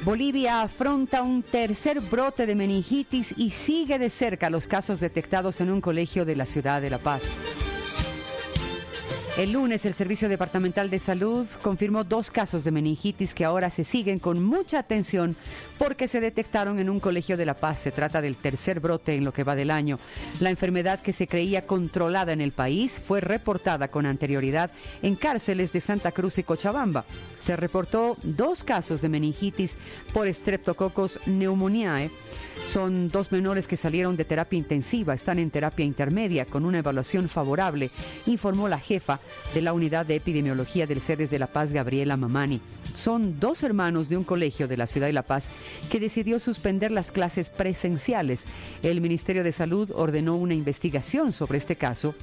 Bolivia afronta un tercer brote de meningitis y sigue de cerca los casos detectados en un colegio de la ciudad de La Paz. El lunes, el Servicio Departamental de Salud confirmó 2 casos de meningitis que ahora se siguen con mucha atención porque se detectaron en un colegio de La Paz. Se trata del tercer brote en lo que va del año. La enfermedad, que se creía controlada en el país, fue reportada con anterioridad en cárceles de Santa Cruz y Cochabamba. Se reportó 2 casos de meningitis por Streptococcus pneumoniae. Son 2 menores que salieron de terapia intensiva, están en terapia intermedia con una evaluación favorable, informó la jefa de la Unidad de Epidemiología del CEDES de La Paz, Gabriela Mamani. Son 2 hermanos de un colegio de la ciudad de La Paz que decidió suspender las clases presenciales. El Ministerio de Salud ordenó una investigación sobre este caso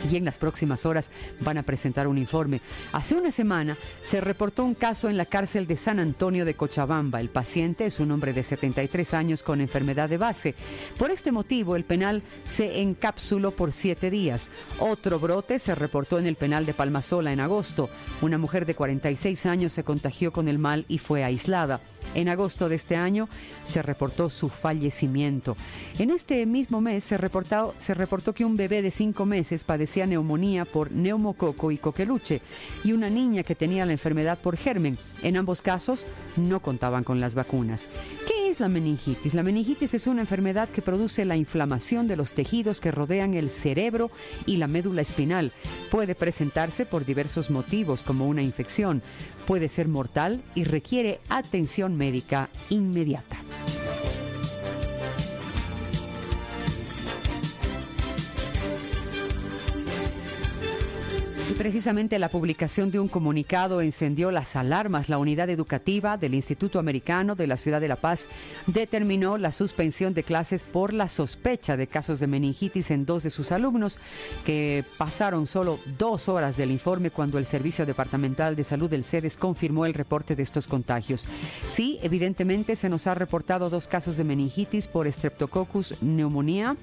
y en las próximas horas van a presentar un informe. Hace una semana se reportó un caso en la cárcel de San Antonio de Cochabamba. El paciente es un hombre de 73 años con enfermedad de base. Por este motivo, el penal se encapsuló por 7 días. Otro brote se reportó en el penal de Palmasola en agosto. Una mujer de 46 años se contagió con el mal y fue aislada. En agosto de este año se reportó su fallecimiento. En este mismo mes se reportó que un bebé de 5 meses padecía neumonía por neumococo y coqueluche y una niña que tenía la enfermedad por germen. En ambos casos no contaban con las vacunas. ¿Qué es la meningitis? La meningitis es una enfermedad que produce la inflamación de los tejidos que rodean el cerebro y la médula espinal. Puede presentarse por diversos motivos, como una infección. Puede ser mortal y requiere atención médica inmediata. Y precisamente la publicación de un comunicado encendió las alarmas. La unidad educativa del Instituto Americano de la ciudad de La Paz determinó la suspensión de clases por la sospecha de casos de meningitis en 2 de sus alumnos, que pasaron solo 2 horas del informe cuando el Servicio Departamental de Salud del CEDES confirmó el reporte de estos contagios. Sí, evidentemente se nos ha reportado 2 casos de meningitis por Streptococcus pneumoniae.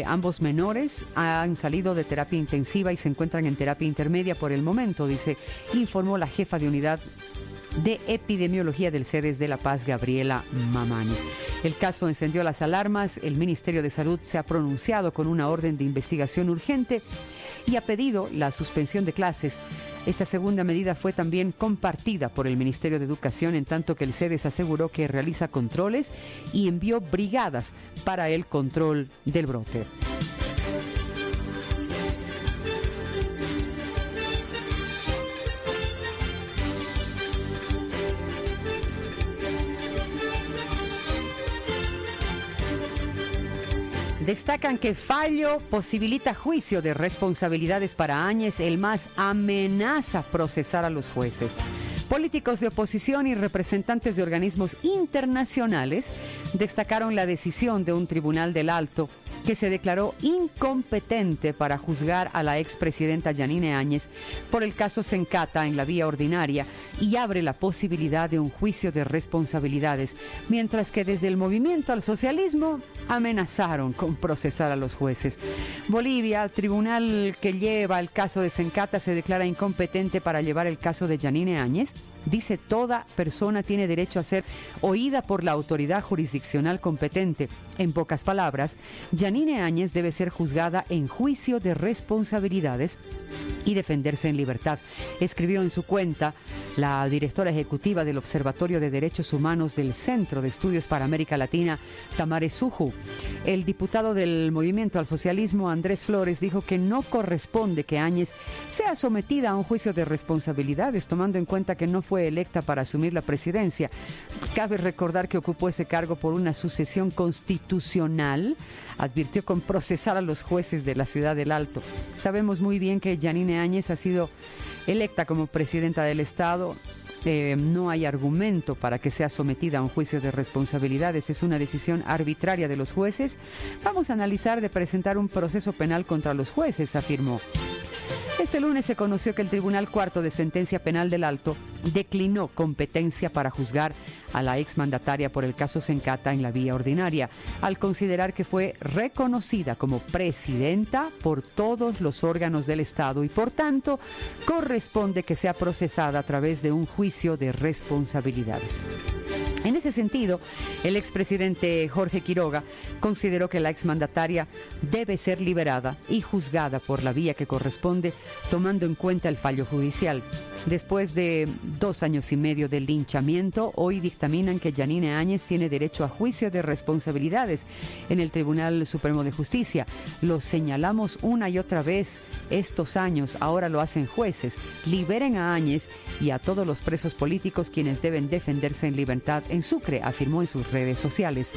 Ambos menores han salido de terapia intensiva y se encuentran en terapia intermedia por el momento, informó la jefa de unidad de epidemiología del CEDES de La Paz, Gabriela Mamani. El caso encendió las alarmas. El Ministerio de Salud se ha pronunciado con una orden de investigación urgente y ha pedido la suspensión de clases. Esta segunda medida fue también compartida por el Ministerio de Educación, en tanto que el CEDES aseguró que realiza controles y envió brigadas para el control del brote. Destacan que fallo posibilita juicio de responsabilidades para Áñez. El MAS amenaza procesar a los jueces. Políticos de oposición y representantes de organismos internacionales destacaron la decisión de un tribunal del Alto que se declaró incompetente para juzgar a la expresidenta Yanine Áñez por el caso Sencata en la vía ordinaria y abre la posibilidad de un juicio de responsabilidades, mientras que desde el Movimiento al Socialismo amenazaron con procesar a los jueces. Bolivia, el tribunal que lleva el caso de Sencata se declara incompetente para llevar el caso de Yanine Áñez. Dice: toda persona tiene derecho a ser oída por la autoridad jurisdiccional competente. En pocas palabras, Yanine Áñez debe ser juzgada en juicio de responsabilidades y defenderse en libertad, escribió en su cuenta la directora ejecutiva del Observatorio de Derechos Humanos del Centro de Estudios para América Latina, Tamare Suju. El diputado del Movimiento al Socialismo, Andrés Flores, dijo que no corresponde que Áñez sea sometida a un juicio de responsabilidades, tomando en cuenta que no fue electa para asumir la presidencia. Cabe recordar que ocupó ese cargo por una sucesión constitucional. Advirtió con procesar a los jueces de la Ciudad del Alto. Sabemos muy bien que Yanine Áñez ha sido electa como presidenta del Estado. No hay argumento para que sea sometida a un juicio de responsabilidades. Es una decisión arbitraria de los jueces. Vamos a analizar de presentar un proceso penal contra los jueces, afirmó. Este lunes se conoció que el Tribunal Cuarto de Sentencia Penal del Alto declinó competencia para juzgar a la exmandataria por el caso Sencata en la vía ordinaria, al considerar que fue reconocida como presidenta por todos los órganos del Estado y, por tanto, corresponde que sea procesada a través de un juicio de responsabilidades. En ese sentido, el expresidente Jorge Quiroga consideró que la exmandataria debe ser liberada y juzgada por la vía que corresponde, tomando en cuenta el fallo judicial. Después de 2 años y medio de linchamiento, hoy dictaminan que Yanine Áñez tiene derecho a juicio de responsabilidades en el Tribunal Supremo de Justicia. Lo señalamos una y otra vez estos años, ahora lo hacen jueces. Liberen a Áñez y a todos los presos políticos quienes deben defenderse en libertad en Sucre, afirmó en sus redes sociales.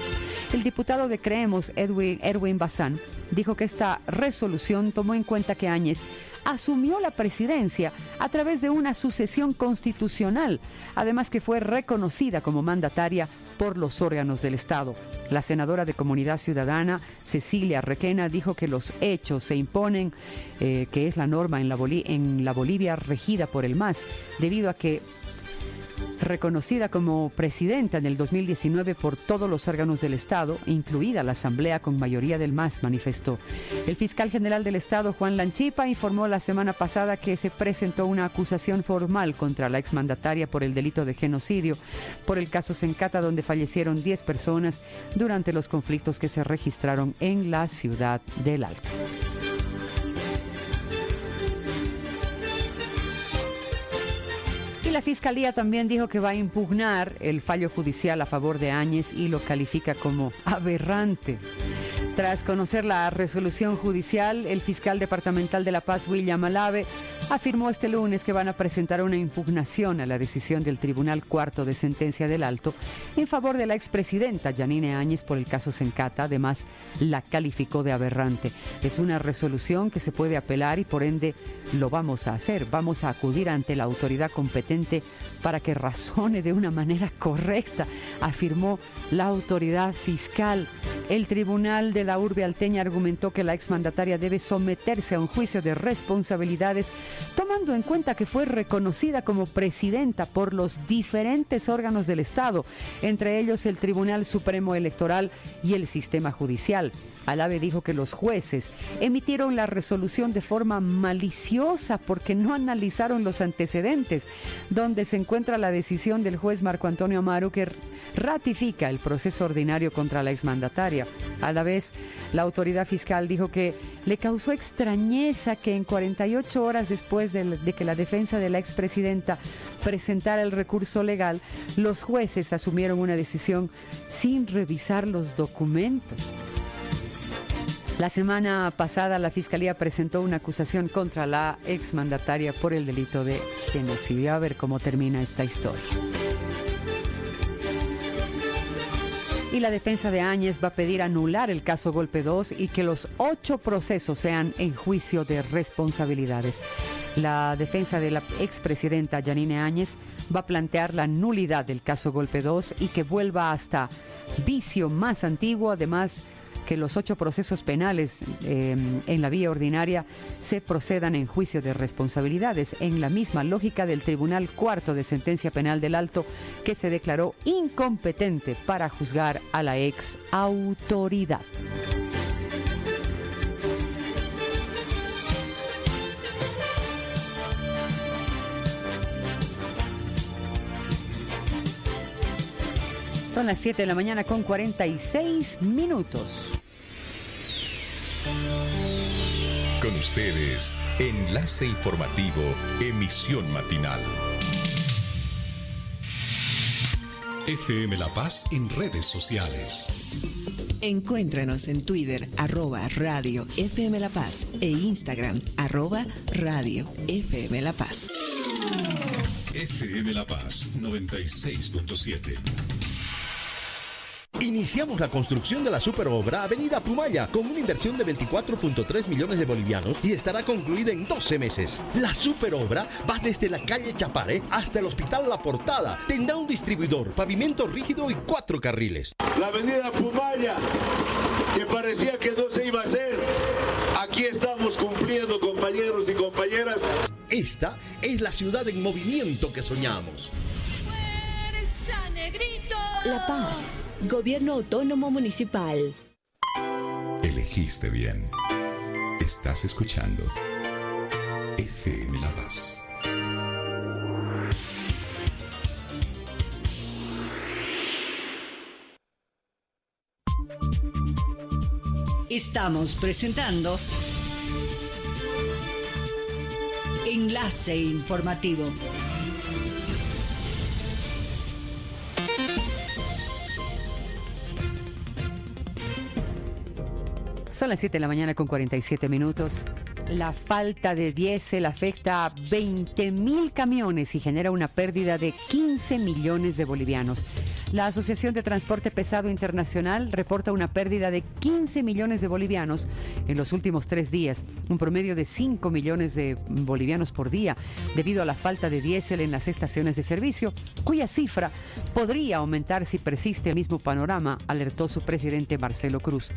El diputado de Creemos, Erwin Bazán, dijo que esta resolución tomó en cuenta que Áñez asumió la presidencia a través de una sucesión constitucional, además que fue reconocida como mandataria por los órganos del Estado. La senadora de Comunidad Ciudadana, Cecilia Requena, dijo que los hechos se imponen, que es la norma en la Bolivia regida por el MAS, debido a que reconocida como presidenta en el 2019 por todos los órganos del Estado, incluida la Asamblea con mayoría del MAS, manifestó. El fiscal general del Estado, Juan Lanchipa, informó la semana pasada que se presentó una acusación formal contra la exmandataria por el delito de genocidio por el caso Sencata, donde fallecieron 10 personas durante los conflictos que se registraron en la ciudad del Alto. Y la Fiscalía también dijo que va a impugnar el fallo judicial a favor de Áñez y lo califica como aberrante. Tras conocer la resolución judicial, el fiscal departamental de La Paz, William Alave, afirmó este lunes que van a presentar una impugnación a la decisión del Tribunal Cuarto de Sentencia del Alto en favor de la expresidenta Yanine Áñez por el caso Sencata. Además, la calificó de aberrante. Es una resolución que se puede apelar y por ende lo vamos a hacer. Vamos a acudir ante la autoridad competente para que razone de una manera correcta, afirmó la autoridad fiscal. El Tribunal de la Urbe Alteña argumentó que la exmandataria debe someterse a un juicio de responsabilidades, tomando en cuenta que fue reconocida como presidenta por los diferentes órganos del Estado, entre ellos el Tribunal Supremo Electoral y el sistema judicial. Alave dijo que los jueces emitieron la resolución de forma maliciosa porque no analizaron los antecedentes, donde se encuentra la decisión del juez Marco Antonio Amaru que ratifica el proceso ordinario contra la exmandataria. A la vez, la autoridad fiscal dijo que le causó extrañeza que en 48 horas después de que la defensa de la expresidenta presentara el recurso legal, los jueces asumieron una decisión sin revisar los documentos. La semana pasada la Fiscalía presentó una acusación contra la exmandataria por el delito de genocidio. A ver cómo termina esta historia. Y la defensa de Áñez va a pedir anular el caso Golpe 2 y que los 8 procesos sean en juicio de responsabilidades. La defensa de la expresidenta Yanine Áñez va a plantear la nulidad del caso Golpe 2 y que vuelva hasta vicio más antiguo, además que los 8 procesos penales en la vía ordinaria se procedan en juicio de responsabilidades, en la misma lógica del Tribunal Cuarto de Sentencia Penal del Alto, que se declaró incompetente para juzgar a la ex autoridad. Son las 7 de la mañana con 46 minutos. Con ustedes, Enlace Informativo, emisión matinal. FM La Paz en redes sociales. Encuéntranos en Twitter, @Radio FM La Paz e Instagram, @Radio FM La Paz. FM La Paz 96.7. Iniciamos la construcción de la superobra Avenida Pumaya con una inversión de 24.3 millones de bolivianos y estará concluida en 12 meses. La superobra va desde la calle Chapare hasta el Hospital La Portada. Tendrá un distribuidor, pavimento rígido y 4 carriles. La Avenida Pumaya, que parecía que no se iba a hacer. Aquí estamos cumpliendo, compañeros y compañeras. Esta es la ciudad en movimiento que soñamos. ¡Fuerza, negrito! La Paz, Gobierno Autónomo Municipal. Elegiste bien. Estás escuchando FM La Paz. Estamos presentando Enlace Informativo. Son las 7 de la mañana con 47 minutos. La falta de diésel afecta a 20.000 camiones y genera una pérdida de 15 millones de bolivianos. La Asociación de Transporte Pesado Internacional reporta una pérdida de 15 millones de bolivianos en los últimos 3 días, un promedio de 5 millones de bolivianos por día, debido a la falta de diésel en las estaciones de servicio, cuya cifra podría aumentar si persiste el mismo panorama, alertó su presidente Marcelo Cruz.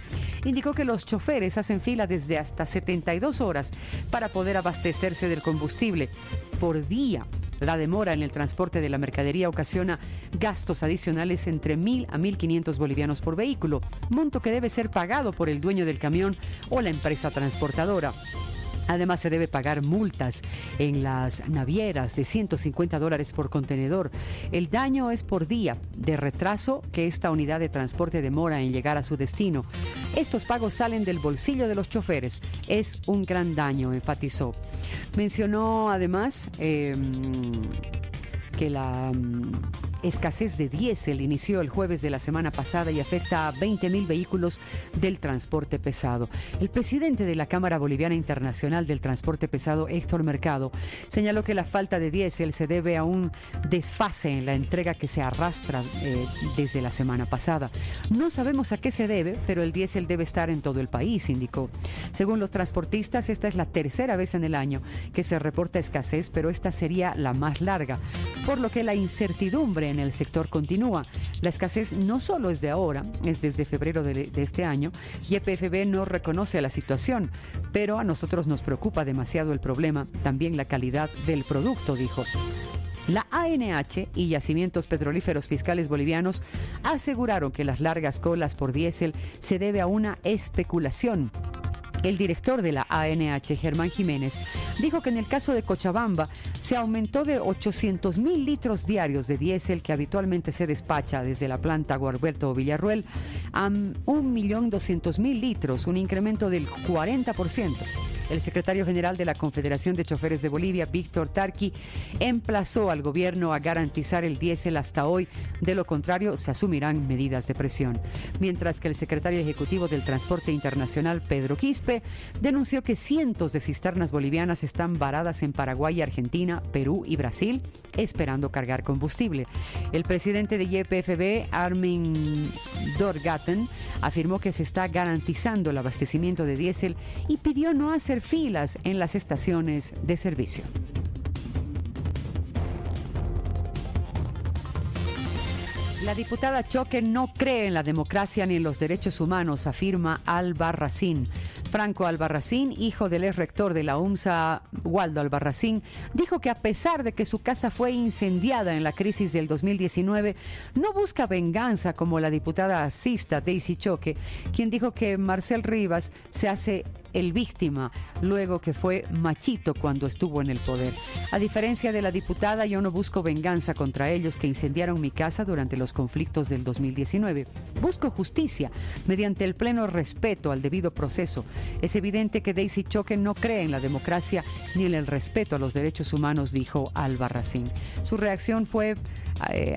Indicó que los choferes hacen fila desde hasta 72 horas para poder abastecerse del combustible por día. La demora en el transporte de la mercadería ocasiona gastos adicionales entre 1.000 a 1.500 bolivianos por vehículo, monto que debe ser pagado por el dueño del camión o la empresa transportadora. Además, se debe pagar multas en las navieras de $150 por contenedor. El daño es por día de retraso que esta unidad de transporte demora en llegar a su destino. Estos pagos salen del bolsillo de los choferes. Es un gran daño, enfatizó. Mencionó además que la escasez de diésel inició el jueves de la semana pasada y afecta a 20.000 vehículos del transporte pesado. El presidente de la Cámara Boliviana Internacional del Transporte Pesado, Héctor Mercado, señaló que la falta de diésel se debe a un desfase en la entrega que se arrastra desde la semana pasada. No sabemos a qué se debe, pero el diésel debe estar en todo el país, indicó. Según los transportistas, esta es la tercera vez en el año que se reporta escasez, pero esta sería la más larga, por lo que la incertidumbre en el sector continúa. La escasez no solo es de ahora, es desde febrero de este año. YPFB no reconoce la situación, pero a nosotros nos preocupa demasiado el problema, también la calidad del producto, dijo. La ANH y Yacimientos Petrolíferos Fiscales Bolivianos aseguraron que las largas colas por diésel se debe a una especulación. El director de la ANH, Germán Jiménez, dijo que en el caso de Cochabamba se aumentó de 800.000 litros diarios de diésel que habitualmente se despacha desde la planta Gualberto o Villarruel a 1.200.000 litros, un incremento del 40%. El secretario general de la Confederación de Choferes de Bolivia, Víctor Tarqui, emplazó al gobierno a garantizar el diésel hasta hoy, de lo contrario se asumirán medidas de presión. Mientras que el secretario ejecutivo del Transporte Internacional, Pedro Quispe, denunció que cientos de cisternas bolivianas están varadas en Paraguay, Argentina, Perú y Brasil, esperando cargar combustible. El presidente de YPFB, Armin Dorgaten, afirmó que se está garantizando el abastecimiento de diésel y pidió no hacer filas en las estaciones de servicio. La diputada Choque no cree en la democracia ni en los derechos humanos, afirma Albarracín. Franco Albarracín, hijo del ex rector de la UMSA, Waldo Albarracín, dijo que a pesar de que su casa fue incendiada en la crisis del 2019, no busca venganza como la diputada arcista Daisy Choque, quien dijo que Marcel Rivas se hace el víctima luego que fue machito cuando estuvo en el poder. A diferencia de la diputada, yo no busco venganza contra ellos que incendiaron mi casa durante los conflictos del 2019. Busco justicia mediante el pleno respeto al debido proceso. Es evidente que Daisy Choque no cree en la democracia ni en el respeto a los derechos humanos, dijo Albarracín. Su reacción fue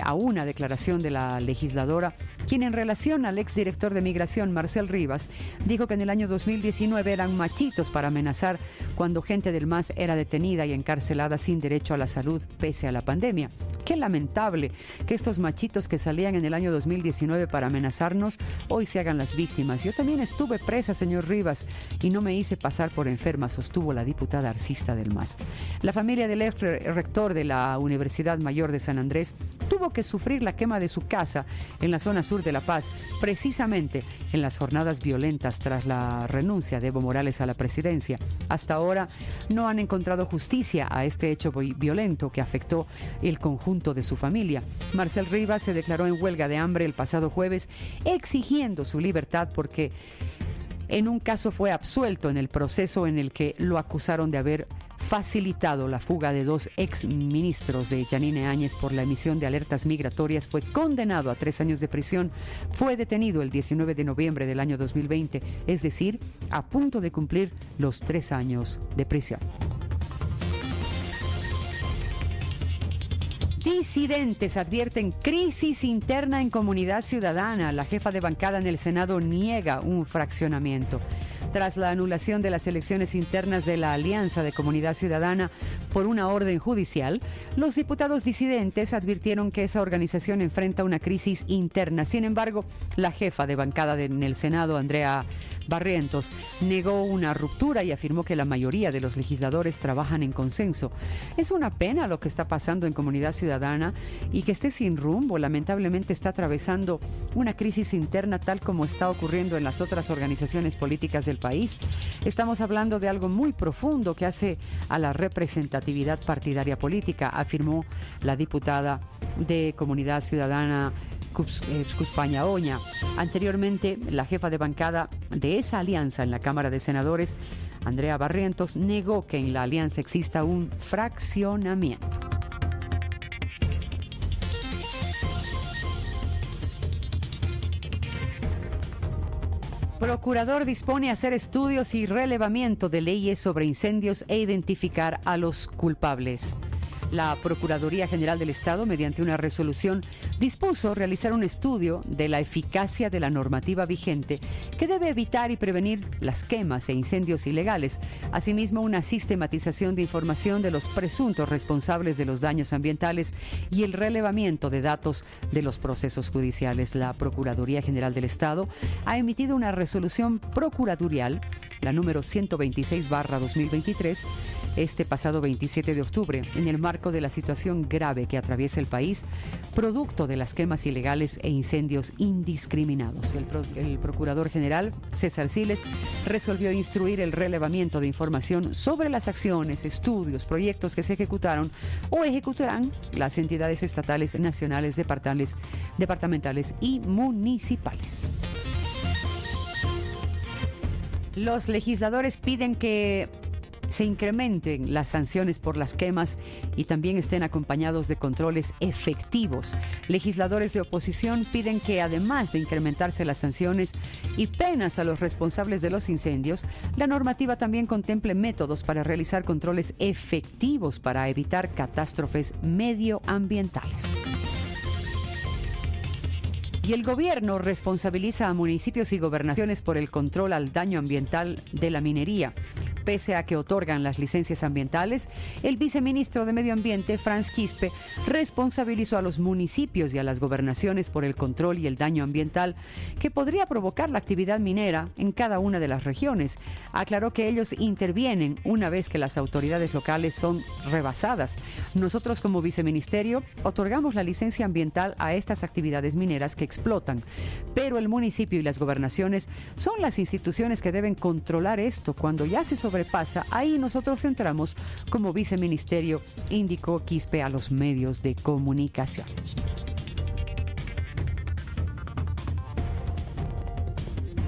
a una declaración de la legisladora, quien en relación al exdirector de Migración, Marcel Rivas, dijo que en el año 2019 eran machitos para amenazar cuando gente del MAS era detenida y encarcelada sin derecho a la salud pese a la pandemia. Qué lamentable que estos machitos que salían en el año 2019 para amenazarnos hoy se hagan las víctimas. Yo también estuve presa, señor Rivas, y no me hice pasar por enferma, sostuvo la diputada arcista del MAS. La familia del ex rector de la Universidad Mayor de San Andrés tuvo que sufrir la quema de su casa en la zona sur de La Paz, precisamente en las jornadas violentas tras la renuncia de Evo Morales a la presidencia. Hasta ahora no han encontrado justicia a este hecho violento que afectó el conjunto de su familia. Marcel Rivas se declaró en huelga de hambre el pasado jueves, exigiendo su libertad porque en un caso fue absuelto en el proceso en el que lo acusaron de haber facilitado la fuga de 2 exministros de Yanine Áñez por la emisión de alertas migratorias. Fue condenado a 3 años de prisión. Fue detenido el 19 de noviembre del año 2020, es decir, a punto de cumplir los 3 años de prisión. Disidentes advierten crisis interna en Comunidad Ciudadana. La jefa de bancada en el Senado niega un fraccionamiento. Tras la anulación de las elecciones internas de la Alianza de Comunidad Ciudadana por una orden judicial, los diputados disidentes advirtieron que esa organización enfrenta una crisis interna. Sin embargo, la jefa de bancada en el Senado, Andrea Barrientos, negó una ruptura y afirmó que la mayoría de los legisladores trabajan en consenso. Es una pena lo que está pasando en Comunidad Ciudadana y que esté sin rumbo. Lamentablemente está atravesando una crisis interna tal como está ocurriendo en las otras organizaciones políticas del país. Estamos hablando de algo muy profundo que hace a la representatividad partidaria política, afirmó la diputada de Comunidad Ciudadana Cuspaña Oña. Anteriormente, la jefa de bancada de esa alianza en la Cámara de Senadores, Andrea Barrientos, negó que en la alianza exista un fraccionamiento. Procurador dispone a hacer estudios y relevamiento de leyes sobre incendios e identificar a los culpables. La Procuraduría General del Estado, mediante una resolución, dispuso realizar un estudio de la eficacia de la normativa vigente que debe evitar y prevenir las quemas e incendios ilegales. Asimismo, una sistematización de información de los presuntos responsables de los daños ambientales y el relevamiento de datos de los procesos judiciales. La Procuraduría General del Estado ha emitido una resolución procuradural, la número 126/2023, este pasado 27 de octubre, en el marco de la situación grave que atraviesa el país, producto de las quemas ilegales e incendios indiscriminados. El Procurador General, César Siles, resolvió instruir el relevamiento de información sobre las acciones, estudios, proyectos que se ejecutaron o ejecutarán las entidades estatales, nacionales, departamentales y municipales. Los legisladores piden que se incrementen las sanciones por las quemas y también estén acompañados de controles efectivos. Legisladores de oposición piden que, además de incrementarse las sanciones y penas a los responsables de los incendios, la normativa también contemple métodos para realizar controles efectivos para evitar catástrofes medioambientales. Y el gobierno responsabiliza a municipios y gobernaciones por el control al daño ambiental de la minería. Pese a que otorgan las licencias ambientales, el viceministro de Medio Ambiente, Franz Quispe, responsabilizó a los municipios y a las gobernaciones por el control y el daño ambiental que podría provocar la actividad minera en cada una de las regiones. Aclaró que ellos intervienen una vez que las autoridades locales son rebasadas. Nosotros, como viceministerio, otorgamos la licencia ambiental a estas actividades mineras que explotan, pero el municipio y las gobernaciones son las instituciones que deben controlar esto. Cuando ya se sobrepasa, ahí nosotros entramos como viceministerio, indicó Quispe a los medios de comunicación.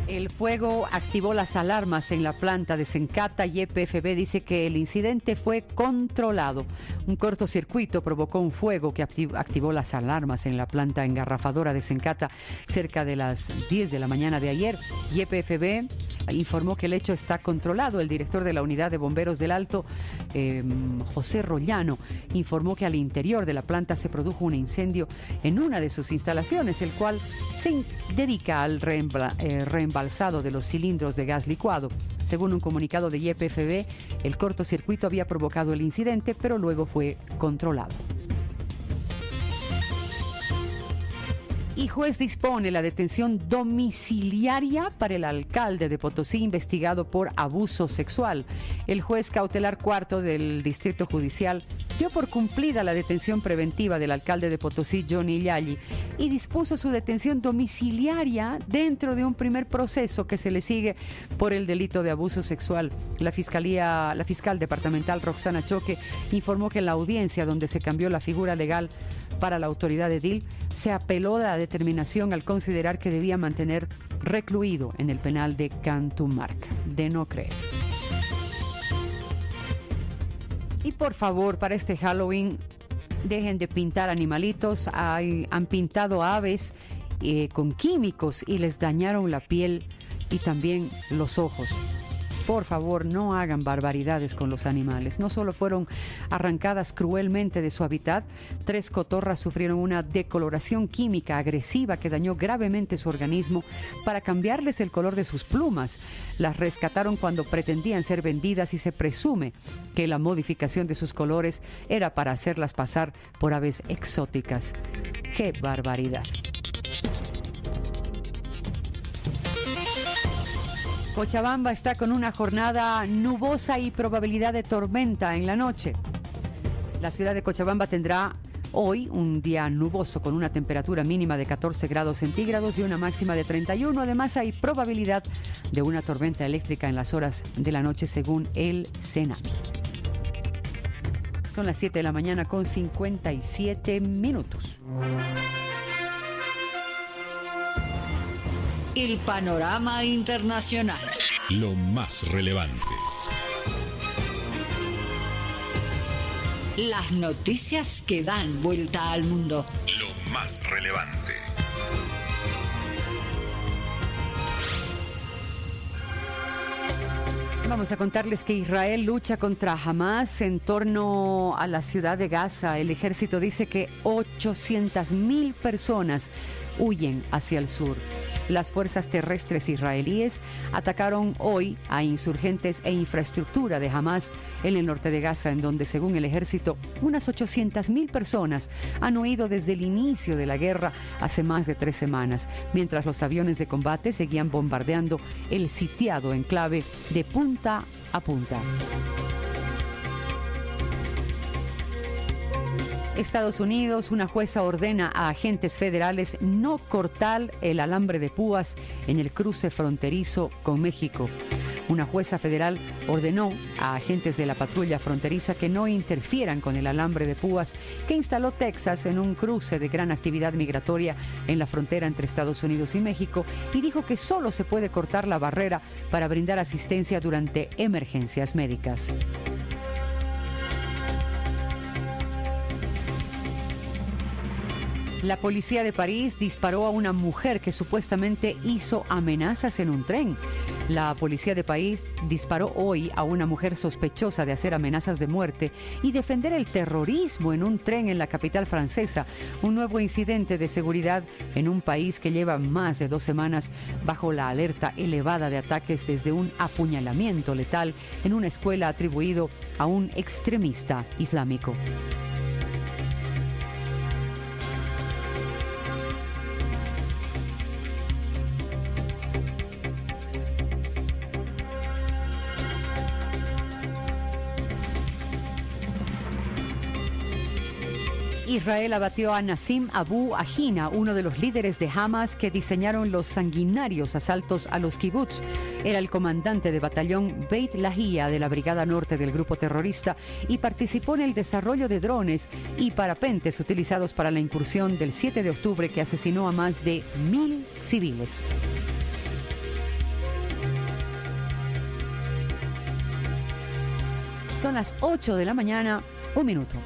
El fuego activó las alarmas en la planta de Sencata y YPFB dice que el incidente fue controlado. Un cortocircuito provocó un fuego que activó las alarmas en la planta engarrafadora de Sencata cerca de las 10 de la mañana de ayer. YPFB informó que el hecho está controlado. El director de la Unidad de Bomberos del Alto, José Rollano, informó que al interior de la planta se produjo un incendio en una de sus instalaciones, el cual se dedica al reembalsado de los cilindros de gas licuado. Según un comunicado de YPFB, el cortocircuito había provocado el incidente, pero luego fue controlado. Y juez dispone la detención domiciliaria para el alcalde de Potosí investigado por abuso sexual. El juez cautelar cuarto del Distrito Judicial dio por cumplida la detención preventiva del alcalde de Potosí, Johnny Yalli, y dispuso su detención domiciliaria dentro de un primer proceso que se le sigue por el delito de abuso sexual. La fiscal departamental Roxana Choque informó que en la audiencia donde se cambió la figura legal para la autoridad edil, se apeló a la determinación al considerar que debía mantener recluido en el penal de Cantumarca. De no creer. Y por favor, para este Halloween, dejen de pintar animalitos. Han pintado aves con químicos y les dañaron la piel y también los ojos. Por favor, no hagan barbaridades con los animales. No solo fueron arrancadas cruelmente de su hábitat, 3 cotorras sufrieron una decoloración química agresiva que dañó gravemente su organismo para cambiarles el color de sus plumas. Las rescataron cuando pretendían ser vendidas y se presume que la modificación de sus colores era para hacerlas pasar por aves exóticas. ¡Qué barbaridad! Cochabamba está con una jornada nubosa y probabilidad de tormenta en la noche. La ciudad de Cochabamba tendrá hoy un día nuboso con una temperatura mínima de 14 grados centígrados y una máxima de 31. Además, hay probabilidad de una tormenta eléctrica en las horas de la noche según el Senami. Son las 7 de la mañana con 57 minutos. El panorama internacional. Lo más relevante. Las noticias que dan vuelta al mundo. Lo más relevante. Vamos a contarles que Israel lucha contra Hamas en torno a la ciudad de Gaza. El ejército dice que 800.000 personas huyen hacia el sur. Las fuerzas terrestres israelíes atacaron hoy a insurgentes e infraestructura de Hamas en el norte de Gaza, en donde, según el ejército, unas 800.000 personas han huido desde el inicio de la guerra hace más de 3 semanas, mientras los aviones de combate seguían bombardeando el sitiado enclave de punta a punta. Estados Unidos, una jueza ordena a agentes federales no cortar el alambre de púas en el cruce fronterizo con México. Una jueza federal ordenó a agentes de la patrulla fronteriza que no interfieran con el alambre de púas que instaló Texas en un cruce de gran actividad migratoria en la frontera entre Estados Unidos y México, y dijo que solo se puede cortar la barrera para brindar asistencia durante emergencias médicas. La policía de París disparó a una mujer que supuestamente hizo amenazas en un tren. La policía de París disparó hoy a una mujer sospechosa de hacer amenazas de muerte y defender el terrorismo en un tren en la capital francesa. Un nuevo incidente de seguridad en un país que lleva más de 2 semanas bajo la alerta elevada de ataques desde un apuñalamiento letal en una escuela atribuido a un extremista islámico. Israel abatió a Nassim Abu Ajina, uno de los líderes de Hamas que diseñaron los sanguinarios asaltos a los kibutz. Era el comandante de batallón Beit Lahia de la Brigada Norte del grupo terrorista y participó en el desarrollo de drones y parapentes utilizados para la incursión del 7 de octubre que asesinó a más de 1.000 civiles. Son las 8 de la mañana, 1 minuto.